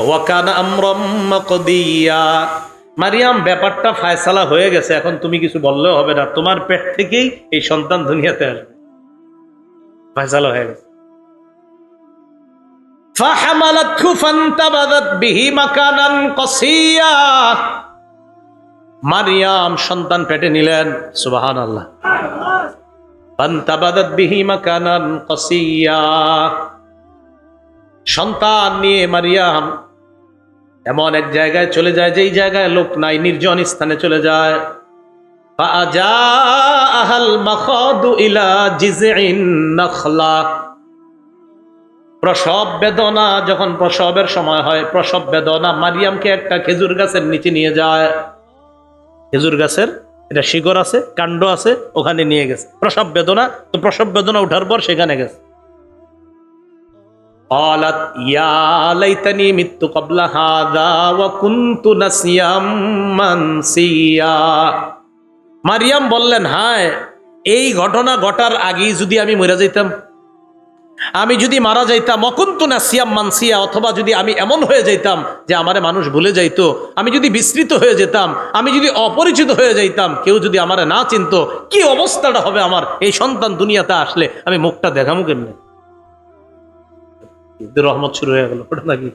ওয়া কানা আমরাম মাকদিয়া, মারিয়াম ব্যাপারটা ফায়সালা হয়ে গেছে, এখন তুমি কিছু বললেও হবে না, তোমার পেট থেকেই এই সন্তান দুনিয়াতে আসবে, ফায়সালা হয়ে গেছে। ফাহামালাতহু ফান্তাবাযাত বিহি মাকানান কসিয়া, মারিয়াম সন্তান পেটে নিলেন, সুবহানাল্লাহ। ফান্তাবাযাত বিহি মাকানান কসিয়া, সন্তান নিয়ে মারিয়াম এমন এক জায়গায় চলে যায় যেই জায়গায় লোক নাই, নির্জন স্থানে চলে যায়। ফাআজাআহাল মাখাদু ইলা জিযইন নাখলা, প্রসব বেদনা, যখন প্রসবের সময় হয়, প্রসব বেদনা মারিয়ামকে একটা খেজুর গাছের নিচে নিয়ে যায়। খেজুর গাছের এটা শিকড় আছে, কাণ্ড আছে, ওখানে নিয়ে গেছে। প্রসব বেদনা, তো প্রসব বেদনা উঠার পর সেখানে গেছে। قالت يا ليتني مت قبل هذا وكنت نسيا منسيا, মারিয়াম বললেন, হায় এই ঘটনা ঘটার আগেই যদি আমি মরে যাইতাম, আমি যদি মারা যাইতাম, ওয়াকুনতু নাসিয়াম মানসিয়া, অথবা যদি আমি এমন হয়ে যাইতাম যে আমারে মানুষ ভুলে যাইতো, আমি যদি বিস্মৃত হয়ে যেতাম, আমি যদি অপরিচিত হয়ে যাইতাম, কেউ যদি আমারে না চিনতো, কি অবস্থাটা হবে আমার, এই সন্তান দুনিয়াতে আসলে আমি মুখটা দেখামু কেমনে? রহমত শুরু হয়ে গেল, ওটা নাকি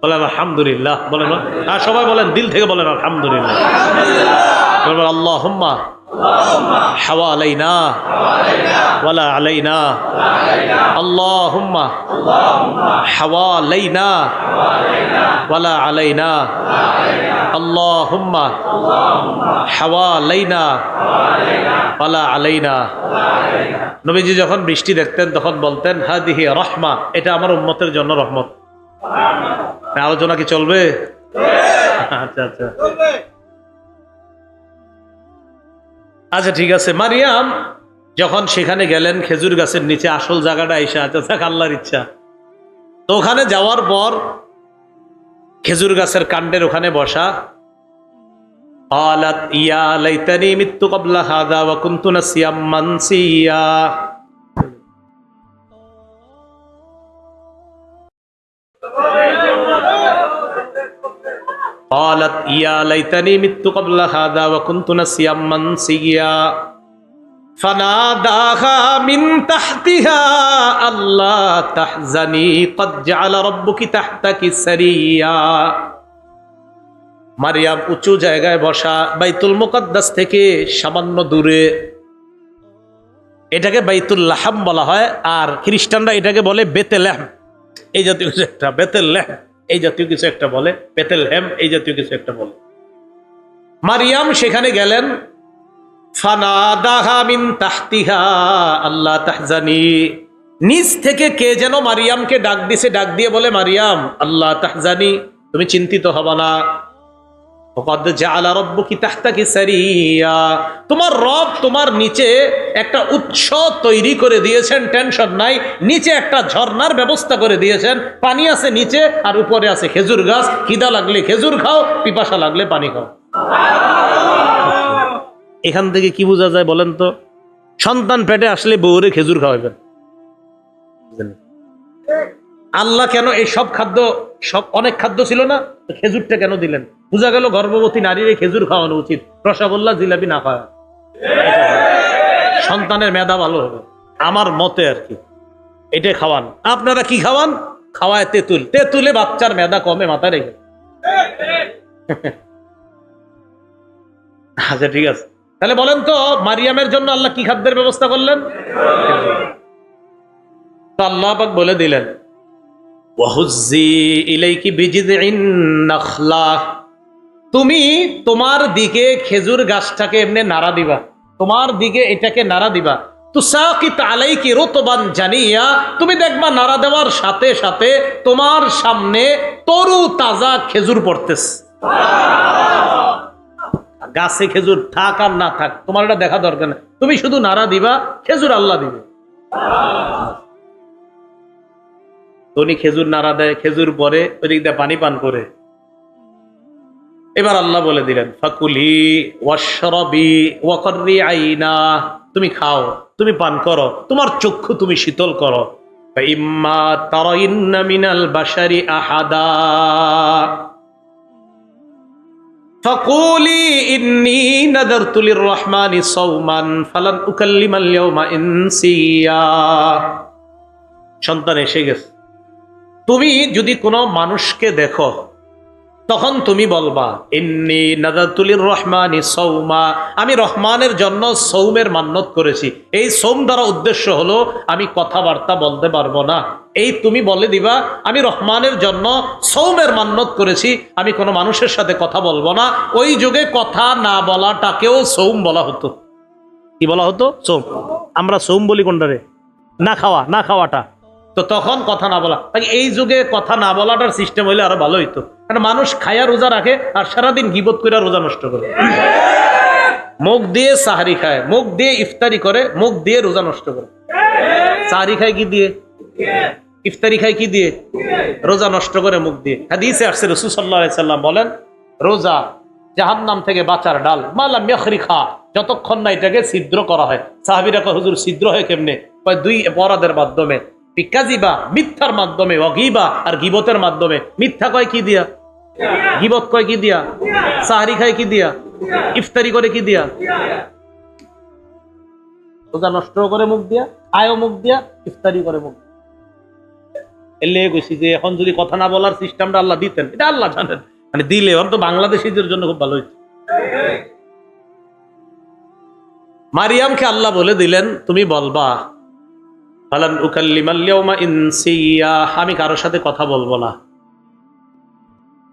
বলেন আলহামদুলিল্লাহ, বলেন হ্যাঁ, সবাই বলেন, দিল থেকে বলেন আলহামদুলিল্লাহ। আল্লাহুম্মা হাওয়ালাইনা ওয়ালা আলাইনা, আল্লাহুম্মা হাওয়ালাইনা ওয়ালা আলাইনা, আল্লাহুম্মা হাওয়ালাইনা ওয়ালা আলাইনা। নবীজি যখন বৃষ্টি দেখতেন তখন বলতেন, হাদিহি রহমা, এটা আমার উম্মতের জন্য রহমত। আলোচনা কি চলবে? আচ্ছা আচ্ছা আচ্ছা, ঠিক আছে। মারিয়াম যখন সেখানে গেলেন খেজুর গাছের নিচে, আসল জায়গাটা আইসা, আচ্ছা আল্লাহর ইচ্ছা, তো ওখানে যাওয়ার পর খেজুর গাছের কাণ্ডের ওখানে বসা। قالت يا ليتني مت قبل هذا وكنت نسيا منسيا, قالت يا ليتني مت قبل هذا وكنت نسيا منسيا فناداها من تحتها ألا تحزني قد جعل ربك تحتك سريا। মারিয়াম উঁচু জায়গায় বসা, বাইতুল মুকাদ্দাস থেকে সামান্য দূরে, এটাকে বাইতুল লাহাম বলা হয়, আর খ্রিস্টানরা এটাকে বলে বেতেলহেম, এই জাতীয় কিছু একটা, বেতেলহেম এই জাতীয় কিছু একটা বলে, বেতেলহেম এই জাতীয় কিছু একটা বলে। মারিয়াম সেখানে গেলেন, ফানাদাহা মিন তাহতিহা আল্লা তাহজানি, নিচ থেকে কে যেন মারিয়ামকে ডাক দিছে, ডাক দিয়ে বলে, মারিয়াম আল্লাহ তাহজানি, তুমি চিন্তিত হবা না, তোমার রব তোমার নিচে একটা উৎস তৈরি করে দিয়েছেন, টেনশন নাই, নিচে একটা ঝর্ণার ব্যবস্থা করে দিয়েছেন, পানি আছে নিচে, আর উপরে আছে খেজুর গাছ, খিদা লাগলে খেজুর খাও, পিপাসা লাগলে পানি খাও। এখান থেকে কি বোঝা যায় বলেন তো? সন্তান পেটে আসলে বউরে খেজুর খাওয়াবেন। আল্লাহ কেন এই সব খাদ্য, সব অনেক খাদ্য ছিল না, খেজুরটা কেন দিলেন? বোঝা গেল গর্ভবতী নারীর খেজুর খাওয়ানো উচিত, রসগোল্লা জিলাপি না খাওয়া, সন্তানের মেধা ভালো হবে আমার মতে আর কি। এটা খাওয়ান। আপনারা কি খাওয়ান? খাওয়ায় তেঁতুল, তেঁতুলে বাচ্চার মেধা কমে মাথায় রেখে। আচ্ছা ঠিক আছে, তাহলে বলেন তো মারিয়ামের জন্য আল্লাহ কি খাদ্যের ব্যবস্থা করলেন? তো আল্লাহ পাক বলে দিলেন, তুমি তোমার দিকে খেজুর গাছটাকে এমনি নাড়া দিবা, তোমার দিকে এটাকে নাড়া দিবা, তুসাকিত আলাইকি রুতবান জানিয়া, তুমি দেখবা নাড়া দেওয়ার সাথে সাথে তোমার সামনে তরু তাজা খেজুর পড়তেছে। গাছে খেজুর থাক আর না থাক তোমার এটা দেখা দরকার না, তুমি শুধু নাড়া দিবা, খেজুর আল্লাহ দিবে। উনি খেজুর নাড়া দেয়, খেজুর পরে ওই দিক দিয়ে পানি পান করে। এবার আল্লাহ বলে দিলেন, ফাকুলি ওয়াশরাবি ওয়াকরি আইনা, তুমি খাও, তুমি পান করো, তোমার চক্ষু তুমি শীতল করো। فإما ترين من البشر أحدا فقولي إني نذرت للرحمن صوما فلن أكلم اليوم إنسيا। সন্তান এসে গেছে, তুমি যদি কোনো মানুষকে দেখো তখন তুমি বলবা ইন্নী নাযারতু লির-রহমানি সাওমা, আমি রহমানের জন্য সৌমের মান্যত করেছি। এই সৌম দ্বারা উদ্দেশ্য হলো আমি কথাবার্তা বলতে পারবো না, এই তুমি বলে দিবা আমি রহমানের জন্য সৌমের মান্যত করেছি, আমি কোনো মানুষের সাথে কথা বলবো না। ওই যুগে কথা না বলাটাকেও সৌম বলা হতো। কি বলা হতো? সৌম। আমরা সৌম বলি কোনটারে? না খাওয়া, না খাওয়াটা। তো তখন কথা না বলা, এই যুগে কথা না বলাটার সিস্টেম হইলে আরো ভালো হইতো, কারণ মানুষ খায়া রোজা রাখে আর সারাদিন গিবত করে রোজা নষ্ট করে, মুখ দিয়ে সাহারি খায়, মুখ দিয়ে ইফতারি করে, মুখ দিয়ে রোজা নষ্ট করে। সাহারি খায় কি দিয়ে? ইফতারি খায় কি দিয়ে? রোজা নষ্ট করে মুখ দিয়ে। হাদিসে আসছে রাসূল সাল্লাল্লাহু আলাইহি সাল্লাম বলেন, রোজা জাহান্নাম থেকে বাঁচার ডাল, মালাম ইয়াখরিখা, যতক্ষণ না এটাকে ছিদ্র করা হয়। সাহাবীরা কয় হুজুর ছিদ্র হয় কেমনে? কয় দুই অপরাধের মাধ্যমে, কাযিবা মিথ্যার মাধ্যমে, ওয়াগিবা আর গিবতের মাধ্যমে। মিথ্যা কয় কি দিয়া? গিবত কয় কি দিয়া? সাহারি খায় কি দিয়া? ইফতারি করে কি দিয়া? রোজা নষ্ট করে মুখ দিয়া, আয়ও মুখ দিয়া, ইফতারি করে মুখ। এলে কইছি যে এখন যদি কথা না বলার সিস্টেমটা আল্লাহ দিতেন, এটা আল্লাহ জানেন, মানে দিলে অন্তত বাংলাদেশীদের জন্য খুব ভালো হইতো। মারিয়ামকে আল্লাহ বলে দিলেন তুমি বলবা ফালান উকাল্লিমাল ইয়াওমা ইনসিয়া, আমি কারোর সাথে কথা বলবো না।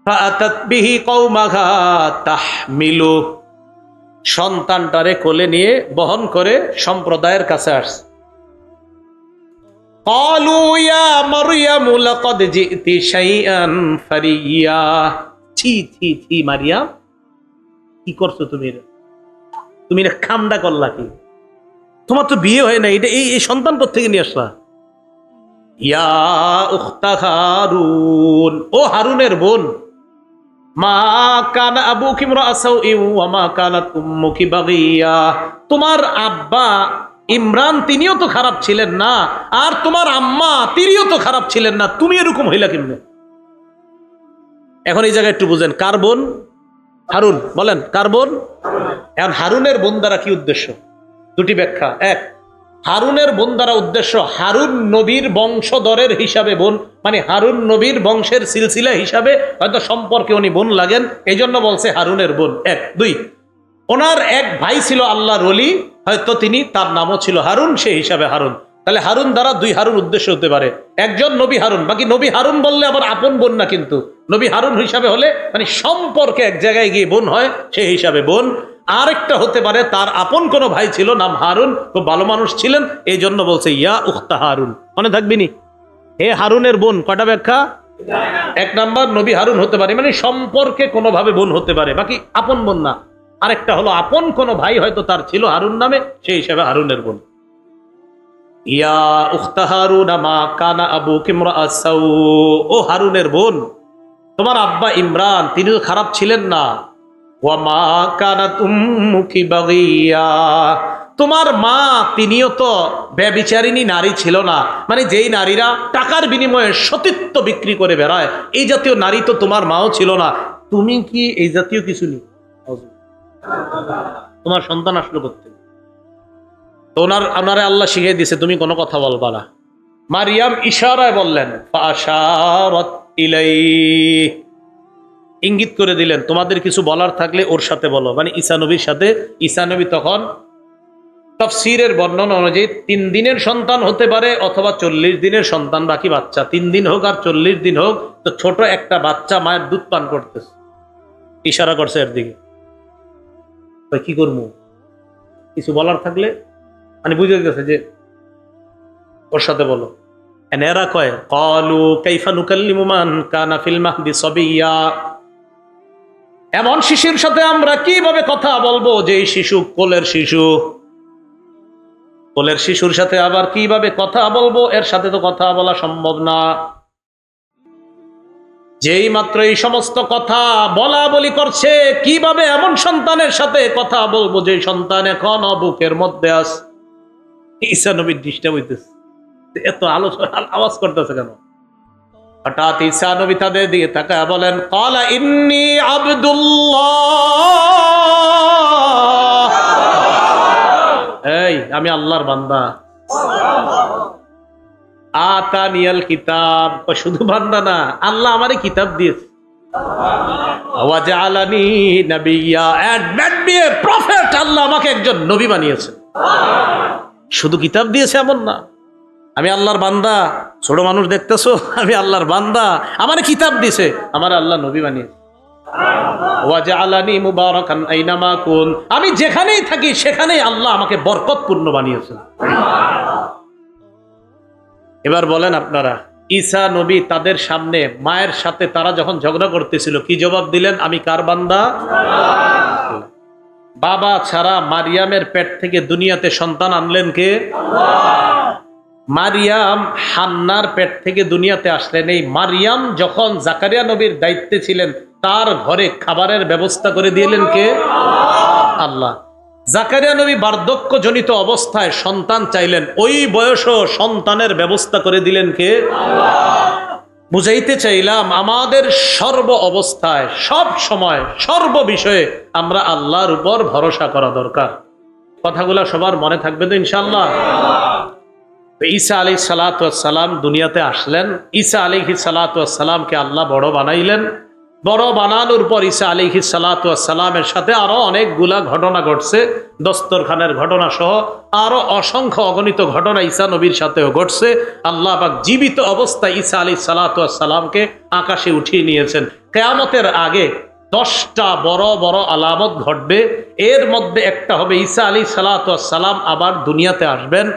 ফাআতাত বিহি কওমাহা তাহমিলু, সন্তানটারে কোলে নিয়ে বহন করে সম্প্রদায়ের কাছে আসছে। ক্বালু ইয়া মারইয়ামু লাকাদ জিতি শাইআন ফারিয়া, ছি ছি ছি মারিয়াম, কি করছো তুমি? তুমি এটা খামডা করলা কি? তোমার তো বিয়ে হয় না, এটা এই সন্তান কোত্থেকে নিয়ে আসলা? ইয়া উখতা হারুন, ও হারুনের বোন, মা কানা আবুকি ইমরাআ সাউইন ওয়া মা কানাত উম্মুকি বাগিয়া, তোমার আব্বা ইমরান তিনিও তো খারাপ ছিলেন না, আর তোমার আম্মা তিনিও তো খারাপ ছিলেন না, তুমি এরকম হইলা কেমনে? এখন এই জায়গায় একটু বুঝেন, কার বোন? হারুন। বলেন কার বোন? এখন হারুনের বোন দ্বারা কি উদ্দেশ্য? দুটি ব্যাখ্যা। এক, হারুনের বোন দ্বারা উদ্দেশ্য হারুন নবীর বংশধরের হিসাবে বোন, মানে হারুন নবীর বংশের সিলসিলা হিসাবে হয়তো সম্পর্কে উনি বোন লাগেন, এই জন্য বলছে হারুনের বোন। এক। দুই, ওনার এক ভাই ছিল আল্লাহর ওলি, হয়তো তিনি, তার নামও ছিল হারুন, সেই হিসাবে হারুন। তাহলে হারুন দ্বারা দুই হারুন উদ্দেশ্য হতে পারে, একজন নবী হারুন, বাকি নবী হারুন বললে আবার আপন বোন না, কিন্তু নবী হারুন হিসাবে হলে মানে সম্পর্কে এক জায়গায় গিয়ে বোন হয়, সেই হিসাবে বোন। আরেকটা হতে পারে তার আপন কোনো ভাই ছিল, নাম হারুন, খুব ভালো মানুষ ছিলেন, এই জন্য বলছে ইয়া উখতা হারুন। মনে থাকবিনি, হে হারুনের বোন। কয়টা ব্যাখ্যা? এক নাম্বার, নবী হারুন হতে পারে মানে সম্পর্কে কোনোভাবে বোন হতে পারে, বাকি আপন বোন না। আরেকটা হলো আপন কোনো ভাই হয়তো তার ছিল হারুন নামে, সেই হিসাবে হারুনের বোন। ইয়া উখতা হারুন মা কানা আবুকি ইমরাআ সাউ, ও হারুনের বোন, তোমার আব্বা ইমরান তিনি তো খারাপ ছিলেন না। ওয়া মা কানাত উম্মুকি বাগিয়া, তোমার মা তিনিও তো ব্যভিচারিণী নারী ছিল না, মানে যেই নারীরা টাকার বিনিময়ে সতীত্ব বিক্রি করে বেড়ায়, এই জাতীয় নারী তো তোমার মাও ছিল না। তুমি কি এই জাতীয় কিছু নেই? তোমার সন্তান আসলো করতে, তো ওনারে আল্লাহ শিখিয়ে দিয়েছে তুমি কোনো কথা বলবা না। মারিয়াম ইশারায় বললেন, ফাআশারাত ইলাইহি, ইঙ্গিত করে দিলেন তোমাদের কিছু বলার থাকলে ওর সাথে বলো, মানে ঈসা নবীর সাথে। ঈসা নবী তখন তাফসীরের বর্ণনা অনুযায়ী 3 দিনের সন্তান হতে পারে অথবা 40 দিনের সন্তান, বাকি বাচ্চা। 3 দিন হোক আর 40 দিন হোক, তো ছোট একটা বাচ্চা মায়ের দুধ পান করতেছে, ইশারা করছে এর দিকে। কি করবো, কিছু বলার থাকলে মানে বুঝে গেছে যে ওর সাথে বলো। এরা কয় ক্বালু কাইফা নুকাল্লিমু মান কানা ফিল মাহদি সাবিয়্যা, এমন শিশুর সাথে আমরা কিভাবে কথা বলবো যে শিশু কোলের শিশু, কোলের শিশুর সাথে আবার কিভাবে কথা বলবো, এর সাথে তো কথা বলা সম্ভব না। যেই মাত্র এই সমস্ত কথা বলা বলি করছে, কিভাবে এমন সন্তানের সাথে কথা বলবো যে সন্তান এখন বুকের মধ্যে আছে। ঈসা নবীর ডিস্টার্ব হইতেছে, এত আলোচনা আওয়াজ করতেছে কেন? হঠাৎ ঈসা নবী তাদের দিকে তাকায় বলেন, ক্বালা ইন্নী আবদুল্লাহ, এই আমি আল্লাহর বান্দা। আতানিয়াল কিতাব, শুধু বান্দা না, আল্লাহ আমারে কিতাব দিয়েছে। ওয়া জাআলানি নাবিয়্যা, and made me a prophet, আল্লাহ আমাকে একজন নবী বানিয়েছে। শুধু কিতাব দিয়েছে এমন না, আমি আল্লাহর বান্দা। ছোট মানুষ দেখতেছো, আমি আল্লাহর বান্দা, আমারে কিতাব দিয়েছে, আমার আল্লাহ নবী বানিয়েছে। ওয়া জাআলানি মুবারাকান আইনামা কুন, আমি যেখানেই থাকি সেখানেই আল্লাহ আমাকে বরকতপূর্ণ বানিয়েছে। এবার বলেন আপনারা, ঈসা নবী তাদের সামনে মায়ের সাথে তারা যখন ঝগড়া করতেছিল কি জবাব দিলেন? আমি কার বান্দা? বাবা ছাড়া মারিয়ামের পেট থেকে দুনিয়াতে সন্তান আনলেন কে? মারিয়াম হান্নার পেট থেকে দুনিয়াতে আসলেন। এই মারিয়াম যখন জাকারিয়া নবীর দায়িত্বে ছিলেন তার ঘরে খাবারের ব্যবস্থা করে দিলেন কে? আল্লাহ। জাকারিয়া নবী বার্ধক্যজনিত অবস্থায় সন্তান চাইলেন, ওই বয়সও সন্তানের ব্যবস্থা করে দিলেন কে? বুঝাইতে চাইলাম আমাদের সর্ব অবস্থায়, সব সময়, সর্ব বিষয়ে আমরা আল্লাহর উপর ভরসা করা দরকার। কথাগুলো সবার মনে থাকবে তো ইনশাআল্লাহ? ঈসা আলাইহিস সালাতু ওয়াস সালাম দুনিয়াতে আসলেন। ঈসা আলাইহিস সালাতু ওয়াস সালামকে আল্লাহ বড় বানাইলেন। বড় বানানোর পর ঈসা আলাইহিস সালাতু ওয়াস সালামের সাথে আরো অনেকগুলা ঘটনা ঘটছে, দস্তরখানের ঘটনা সহ আরো অসংখ্য অগণিত ঘটনা ঈসা নবীর সাথেও ঘটছে। আল্লাহ পাক জীবিত অবস্থায় ঈসা আলাইহিস সালাতু ওয়াস সালামকে আকাশে উঠিয়ে নিয়েছেন। কিয়ামতের আগে 10টা বড় বড় আলামত ঘটবে। এর মধ্যে একটা হবে ঈসা আলাইহিস সালাতু ওয়াস সালাম আবার দুনিয়াতে আসবেন।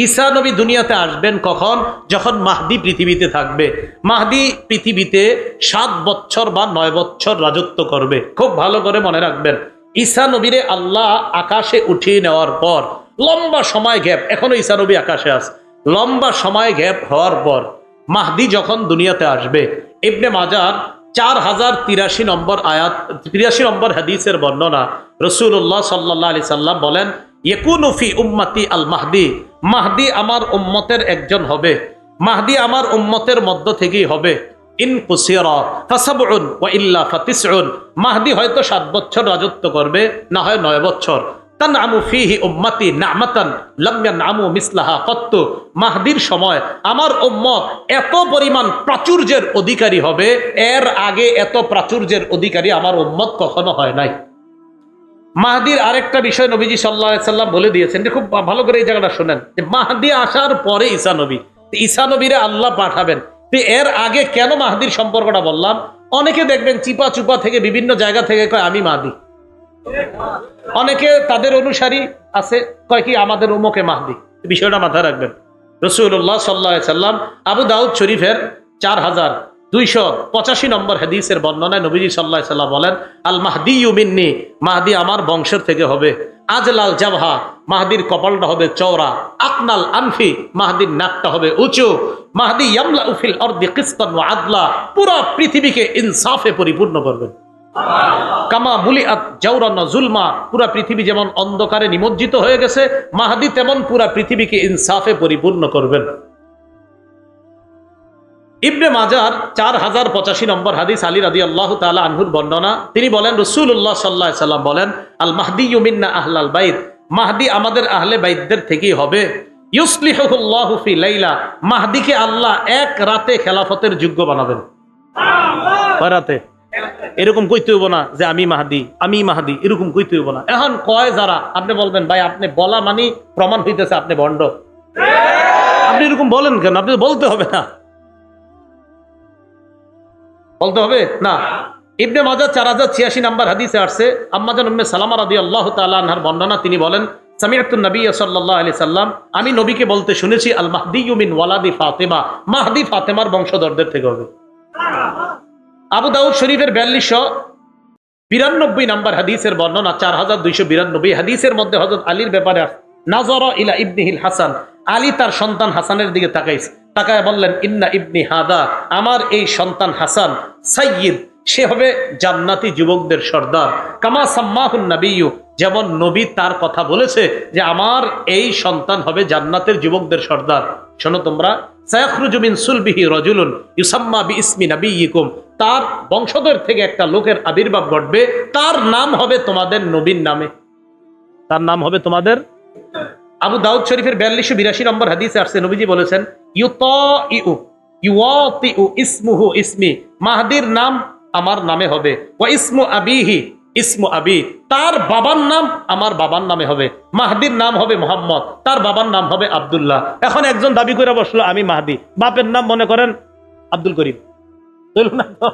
ঈসা নবী দুনিয়াতে আসবেন কখন? যখন মাহদী পৃথিবীতে থাকবে। মাহদী পৃথিবীতে 7 বছর বা 9 বছর রাজত্ব করবে। খুব ভালো করে মনে রাখবেন, ঈসা নবীরে আল্লাহ আকাশে উঠিয়ে নেওয়ার পর লম্বা সময় গ্যাপ, এখনো ঈসা নবী আকাশে আছে, লম্বা সময় গ্যাপ হওয়ার পর মাহদী যখন দুনিয়াতে আসবে, ইবনে মাজার 4083 নম্বর আয়াত, 83 নম্বর হাদিসের বর্ণনা, রাসূলুল্লাহ সাল্লাল্লাহু আলাইহি সাল্লাম বলেন, ইয়াকুনু ফি উম্মতি আল মাহদি, মাহদি আমার উম্মতের একজন হবে, মাহদি আমার উম্মতের মধ্য থেকেই হবে। ইন কুসিরা ফাসাবউন ওয়া ইল্লা ফাতিসউন, মাহদি হয়তো 7 বছর রাজত্ব করবে, না হয় 9 বছর। তানআমু ফিহি উম্মতি না'মাতান লাম ইয়ানআমু মিসলাহা কত্তু, মাহদির সময় আমার উম্মত এত পরিমাণ প্রাচুর্যের অধিকারী হবে, এর আগে এত প্রাচুর্যের অধিকারী আমার উম্মত কখনো হয় নাই। মাহদির আরেকটা বিষয় নবীজি সাল্লাল্লাহু আলাইহি সাল্লাম বলে দিয়েছেন, যে খুব ভালো করে এই জায়গাটা শুনেন, যে মাহদি আসার পরে ঈসা নবী, ঈসা নবীরে আল্লাহ পাঠাবেন। তো এর আগে কেন মাহদির সম্পর্কটা বললাম? অনেকে দেখবেন চিপা চুপা থেকে বিভিন্ন জায়গা থেকে কয় আমি মাহদি, অনেকে তাদের অনুসারী আছে কয় কি আমাদের উম্মকে মাহদি। বিষয়টা মাথায় রাখবেন। রাসূলুল্লাহ সাল্লাল্লাহু আলাইহি সাল্লাম আবু দাউদ শরীফের 4285 নম্বর হাদিসের বর্ণনায় নবীজি সাল্লাল্লাহু আলাইহি সাল্লাম বলেন, আল মাহদিয়ু মিন্নি, মাহদি আমার বংশের থেকে হবে। আজলাল জাবহা, মাহদির কপালটা হবে চওড়া। আকনাল আনফি, মাহদির নাকটা হবে উঁচু। মাহদি ইয়ামলাউ ফিল আরদি কিসতান ওয়া আদলা, পুরো পৃথিবীকে ইনসাফে পরিপূর্ণ করবেন। কামা মুলিআত জাওরান ওয়া যুলমা, পুরো পৃথিবী যেমন অন্ধকারে নিমজ্জিত হয়ে গেছে, মাহদি তেমন পুরো পৃথিবীকে ইনসাফে পরিপূর্ণ করবেন। ইবনে মাজার 4085 নম্বর হাদিস, আলী রাদিয়াল্লাহু তাআলা আনহুর বর্ণনা, তিনি বলেন রাসূলুল্লাহ সাল্লাল্লাহু আলাইহি সাল্লাম বলেন, আল মাহদিয়ু মিন্না আহলাল বাইত, মাহদি আমাদের আহলে বাইতদের থেকেই হবে। ইউসলিহুল্লাহু ফি লাইলা, মাহদিকে আল্লাহ এক রাতে খেলাফতের যোগ্য বানাবেন। কয় রাতে? এরকম কইতে হইব না যে আমি মাহদি, আমি মাহদি, এরকম কইতে হইব না। এখন কয় যারা, আপনি বলবেন ভাই আপনি বলা মানে প্রমাণ হইতেছে আপনি ভণ্ড, আপনি এরকম বলেন কেন? আপনি বলতে হবে না, বলতে হবে না। ইবনে মাজাহ 4086 নম্বর হাদিসে আসছে, আম্মাজান উম্মে সালামা রাদিয়াল্লাহু তাআলা আনহার বর্ণনা, তিনি বলেন, সামিআতুন নবী সাল্লাল্লাহু আলাইহি সাল্লাম, আমি নবীকে বলতে শুনেছি, আল মাহদিয়ু মিন ওয়ালাদি ফাতিমা, মাহদি ফাতেমার বংশধরদের থেকে হবে। আবু দাউদ শরীফের 4292 নম্বর হাদিসের বর্ণনা, 4292 হাদিসের মধ্যে হযরত আলীর ব্যাপারে নাযারা ইলা ইবনিহিল হাসান, আলী তার সন্তান হাসানের দিকে তাকাইছে, তাকায় বললেন, ইন্না ইবনি হাদা, আমার এই সন্তান হাসান সাইয়্যিদ, সে হবে জান্নাতি যুবকদের সর্দার। কামা সাম্মাহুন নবিয়্যু, যেমন নবী তার কথা বলেছে যে আমার এই সন্তান হবে জান্নাতের যুবকদের সর্দার। শোনো তোমরা, সায়াখরুজু মিন সুলবিহি রাজুলুন ইউসাম্মা বিইসমি নাবিয়্যিকুম, তার বংশধর থেকে একটা লোকের আবির্ভাব ঘটবে, তার নাম হবে তোমাদের নবীর নামে। তার নাম হবে তোমাদের। আবু দাউদ শরীফের 4282 নম্বর হাদিসে আসছে, নবীজি বলেছেন ইউতিউ ইসমুহু ইসমি, মাহদির নাম আমার নামে হবে, ওয়া ইসমু আবিহি ইসমু আবি, তার বাবার নাম আমার বাবার নামে হবে। মাহদির নাম হবে মোহাম্মদ, তার বাবার নাম হবে আব্দুল্লাহ। এখন একজন দাবি করে বসলো আমি মাহদি, বাপের নাম মনে করেন আব্দুল করিম, না তো?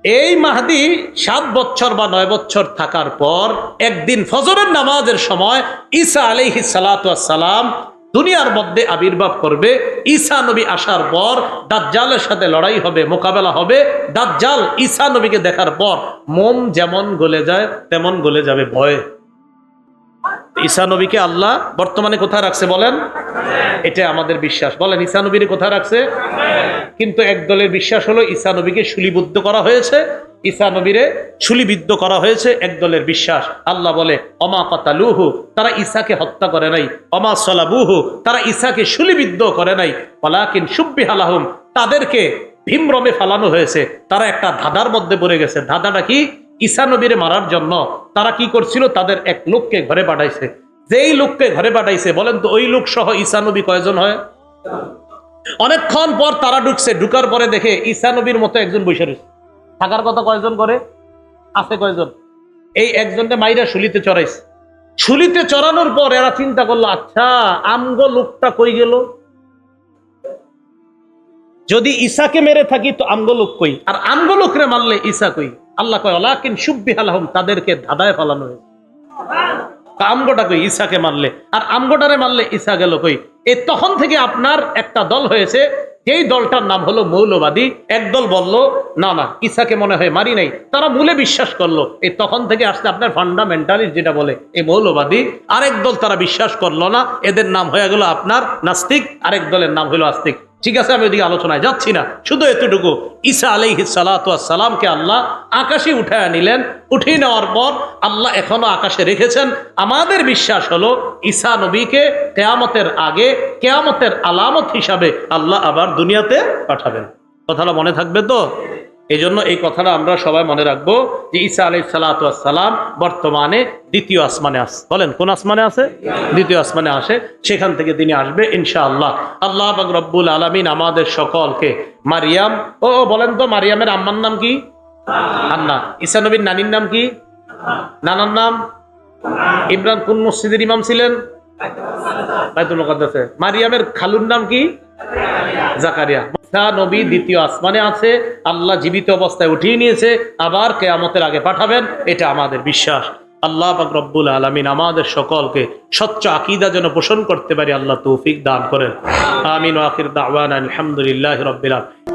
এই মাহদি 7 বছর বা 9 বছর থাকার পর একদিন ফজরের নামাজের সময় ঈসা আলাইহিস সালাতু ওয়াস সালাম দুনিয়ার মধ্যে আবির্ভাব করবে। ঈসা নবী আসার পর দাজ্জালের সাথে লড়াই হবে, মোকাবেলা হবে। দাজ্জাল ঈসা নবীকে দেখার পর মোম যেমন গলে যায় তেমন গলে যাবে ভয়ে। ঈসা নবীকে আল্লাহ বর্তমানে কোথায় রাখছে বলেন? এটা আমাদের বিশ্বাস। বলেন ঈসা নবীর কোথায় রাখছে? কিন্তু এক দলের বিশ্বাস হলো ঈসা নবীকে শুলিবদ্ধ করা হয়েছে, ঈসা নবীরে শুলিবিদ্ধ করা হয়েছে। এক দলের বিশ্বাস, আল্লাহ বলে অমা কাতালুহু, তারা ঈসাকে হত্যা করে নাই, অমা সালাবুহু, তারা ঈসাকে শুলিবিদ্ধ করে নাই, ওয়ালাকিন শুব্বিহা লাহুম, তাদেরকে ভীমরমে ফালানো হয়েছে। তারা একটা ধাঁধার মধ্যে পড়ে গেছে। ধাঁধাটা কি? ঈসা নবীরে মারার জন্য তারা কি করছিল? তাদের এক লোককে ঘরে পাঠাইছে। যেই লোককে ঘরে পাঠাইছে, বলেন তো ওই লোক সহ ঈসা নবী কয়জন হয়? অনেকক্ষণ পর তারা ঢুকছে, ঢুকার পরে দেখে ঈসা নবীর মতো একজন বসে রয়েছে। থাকার কথা কয়জন করে? আছে কয়জন? এই একজনকে মাইরা শুলিতে চড়াইছে। শুলিতে চড়ানোর পর এরা চিন্তা করলো, আচ্ছা আমগো লোকটা কই গেল? যদি ঈসাকে মেরে থাকি তো আমগো লোক কই, আর আমগো লোকরে মারলে ঈসা কই? আল্লাহ কয় ওয়ালাকিন শুব্বিহা লাহুম, তাদেরকে ধাঁধায় ফালানো হয়েছে। আমগোটা কই? ঈসাকে মারলে, আর আমগোটারে মারলে ঈসা গেল কই? এই তখন থেকে আপনার একটা দল হয়েছে, যেই দলটার নাম হলো মৌলবাদী। একদল বলল না না ঈসাকে মনে হয় মারি নাই, তারা মূলে বিশ্বাস করলো। এই তখন থেকে আসলে আপনার ফান্ডামেন্টালিস্ট যেটা বলে এই মৌলবাদী। আরেক দল তারা বিশ্বাস করলো না, এদের নাম হয়ে গেল আপনার নাস্তিক, আরেক দলের নাম হলো আস্তিক। ঠিক আছে, আমি ওইদিকে আলোচনায় যাচ্ছি না, শুধু এতটুকু, ঈসা আলাইহিস সালাতু ওয়াস সালামকে আল্লাহ আকাশে উঠায় নিলেন। উঠিয়ে নেওয়ার পর আল্লাহ এখনো আকাশে রেখেছেন। আমাদের বিশ্বাস হলো ঈসা নবীকে কিয়ামতের আগে, কিয়ামতের আলামত হিসাবে আল্লাহ আবার দুনিয়াতে পাঠাবেন। কথাটা মনে থাকবে তো? এই জন্য এই কথাটা আমরা সবাই মনে রাখবো যে ঈসা আলাইহিস সালাতু ওয়াস সালাম বর্তমানে দ্বিতীয় আসমানে আছে। বলেন কোন আসমানে আছে? দ্বিতীয় আসমানে আসে, সেখান থেকে তিনি আসবে ইনশাআল্লাহ। আল্লাহ পাক রব্বুল আলামিন আমাদের সকলকে মারিয়াম, বলেন তো মারিয়ামের আম্মার নাম কি? হান্না। ঈসা নবীর নানির নাম কি? নানার নাম ইমরান। কোন মসজিদের ইমাম ছিলেন? বাইতুল মুকাদ্দাসে। মারিয়ামের খালুর নাম কি? জাকারিয়া। ঈসা নবী দ্বিতীয় আসমানে আছে, আল্লাহ জীবিত অবস্থায় উঠিয়ে নিয়েছে, আবার কিয়ামতের আগে পাঠাবেন, এটা আমাদের বিশ্বাস। আল্লাহ পাক রব্বুল আলামিন আমাদের সকলকে স্বচ্ছ আকীদা যেন পোষণ করতে পারি আল্লাহ তৌফিক দান করেন। আমিন ওয়া আখির দাওয়ানা আলহামদুলিল্লাহি রাব্বিল আলামিন।